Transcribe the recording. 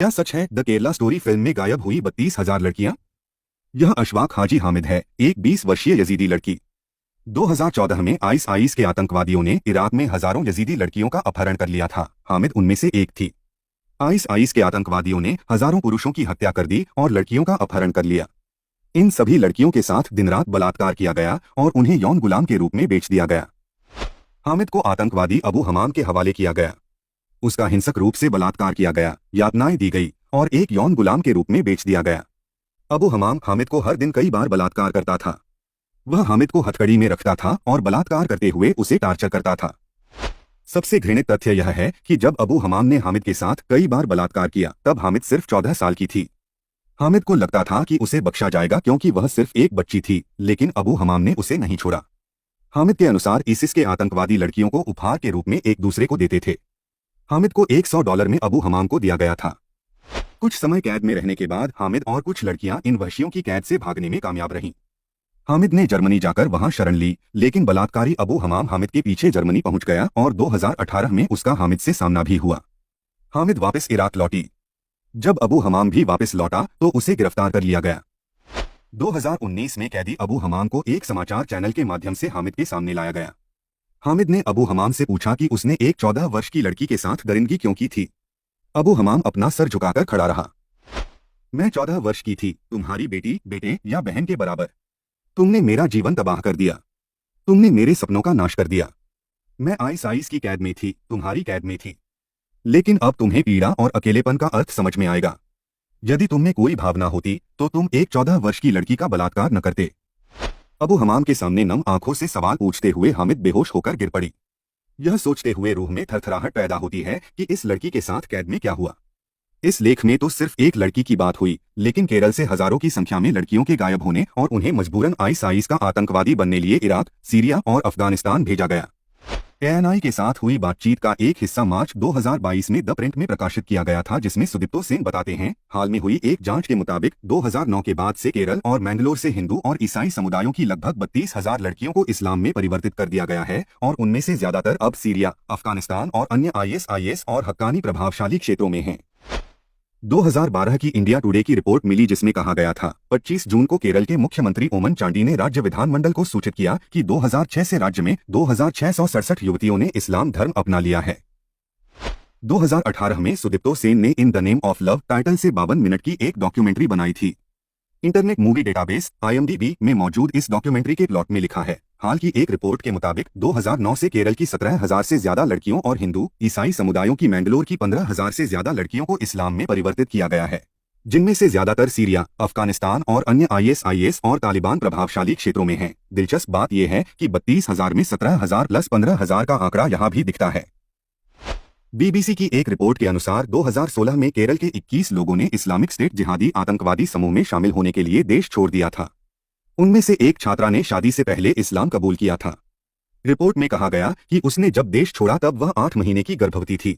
क्या सच है the Kerala story film में गायब हुई 32,000 लड़कियां? यह अशफाक हाजी हामिद है, एक 20 वर्षीय यजीदी लड़की। 2014 में आईएस के आतंकवादियों ने इराक में हजारों यजीदी लड़कियों का अपहरण कर लिया था। हामिद उनमें से एक थी। आईएस के आतंकवादियों ने हजारों पुरुषों की हत्या कर दी और लड़कियों का अपहरण कर लिया। इन सभी लड़कियों के साथ दिन रात बलात्कार किया गया और उन्हें यौन गुलाम के रूप में बेच दिया गया। हामिद को आतंकवादी अबू हमाम के हवाले किया गया। उसका हिंसक रूप से बलात्कार किया गया, यातनाएं दी गई और एक यौन गुलाम के रूप में बेच दिया गया। अबू हमाम हामिद को हर दिन कई बार बलात्कार करता था। वह हामिद को हथकड़ी में रखता था और बलात्कार करते हुए उसे टार्चर करता था। सबसे घृणित तथ्य यह है कि जब अबू हमाम ने हामिद के साथ कई बार बलात्कार किया तब हामिद सिर्फ 14 साल की थी। हामिद को लगता था कि उसे बख्शा जाएगा क्योंकि वह सिर्फ एक बच्ची थी, लेकिन अबू हमाम ने उसे नहीं छोड़ा। हामिद के अनुसार आईएस के आतंकवादी लड़कियों को उपहार के रूप में एक दूसरे को देते थे। हामिद को $100 में अबू हमाम को दिया गया था। कुछ समय कैद में रहने के बाद हामिद और कुछ लड़कियां इन वहशियों की कैद से भागने में कामयाब रहीं। हामिद ने जर्मनी जाकर वहां शरण ली, लेकिन बलात्कारी अबू हमाम हामिद के पीछे जर्मनी पहुंच गया और 2018 में उसका हामिद से सामना भी हुआ। हामिद वापस इराक लौटी। जब अबू हमाम भी वापस लौटा तो उसे गिरफ्तार कर लिया गया। 2019 में कैदी अबू हमाम को एक समाचार चैनल के माध्यम से हामिद के सामने लाया गया। हामिद ने अबू हमाम से पूछा कि उसने एक 14 वर्ष की लड़की के साथ दरिंदगी क्यों की थी। अबू हमाम अपना सर झुकाकर खड़ा रहा। मैं 14 वर्ष की थी, तुम्हारी बेटी, बेटे या बहन के बराबर। तुमने मेरा जीवन तबाह कर दिया। तुमने मेरे सपनों का नाश कर दिया। मैं आईएस की कैद में थी, तुम्हारी कैद में थी। लेकिन अब तुम्हें पीड़ा और अकेलेपन का अर्थ समझ में आएगा। यदि तुम्हें कोई भावना होती तो तुम एक 14 वर्ष की लड़की का बलात्कार न करते। अबू हमाम के सामने नम आंखों से सवाल पूछते हुए हामिद बेहोश होकर गिर पड़ी। यह सोचते हुए रूह में थरथराहट पैदा होती है कि इस लड़की के साथ कैद में क्या हुआ। इस लेख में तो सिर्फ एक लड़की की बात हुई, लेकिन केरल से हजारों की संख्या में लड़कियों के गायब होने और उन्हें मजबूरन आईएस का आतंकवादी बनने लिए इराक, सीरिया और अफगानिस्तान भेजा गया। एएनआई के साथ हुई बातचीत का एक हिस्सा मार्च 2022 में द प्रिंट में प्रकाशित किया गया था, जिसमें सुदीप्तो सेन बताते हैं, हाल में हुई एक जांच के मुताबिक 2009 के बाद से केरल और मैंगलोर से हिंदू और ईसाई समुदायों की लगभग 32,000 लड़कियों को इस्लाम में परिवर्तित कर दिया गया है और उनमें से ज्यादातर अब सीरिया, अफगानिस्तान और अन्य आईएस और हक्कानी प्रभावशाली क्षेत्रों में हैं। 2012 की इंडिया टुडे की रिपोर्ट मिली जिसमें कहा गया था 25 जून को केरल के मुख्यमंत्री ओमन चांडी ने राज्य विधानमंडल को सूचित किया कि 2006 से राज्य में 2,667 युवतियों ने इस्लाम धर्म अपना लिया है। 2018 में सुदीप्तो सेन ने in the name of love title से 52 मिनट की एक डॉक्यूमेंट्री बनाई थी। इंटरनेट मूवी डेटाबेस IMDb में मौजूद इस डॉक्यूमेंट्री के प्लॉट में लिखा है, हाल की एक रिपोर्ट के मुताबिक 2009 से केरल की 17,000 से ज्यादा लड़कियों और हिंदू, ईसाई समुदायों की मैंगलोर की 15,000 से ज्यादा लड़कियों को इस्लाम में परिवर्तित किया गया है, जिनमें से ज्यादातर सीरिया, अफगानिस्तान और अन्य आईएस और तालिबान प्रभावशाली क्षेत्रों में हैं। दिलचस्प बात यह है कि 32,000 में 17,000 प्लस 15,000 का आंकड़ा यहाँ भी दिखता है। BBC की एक रिपोर्ट के अनुसार 2016 में केरल के 21 लोगों ने इस्लामिक स्टेट जिहादी आतंकवादी समूह में शामिल होने के लिए देश छोड़ दिया था। उनमें से एक छात्रा ने शादी से पहले इस्लाम कबूल किया था। रिपोर्ट में कहा गया कि उसने जब देश छोड़ा तब वह 8 महीने की गर्भवती थी।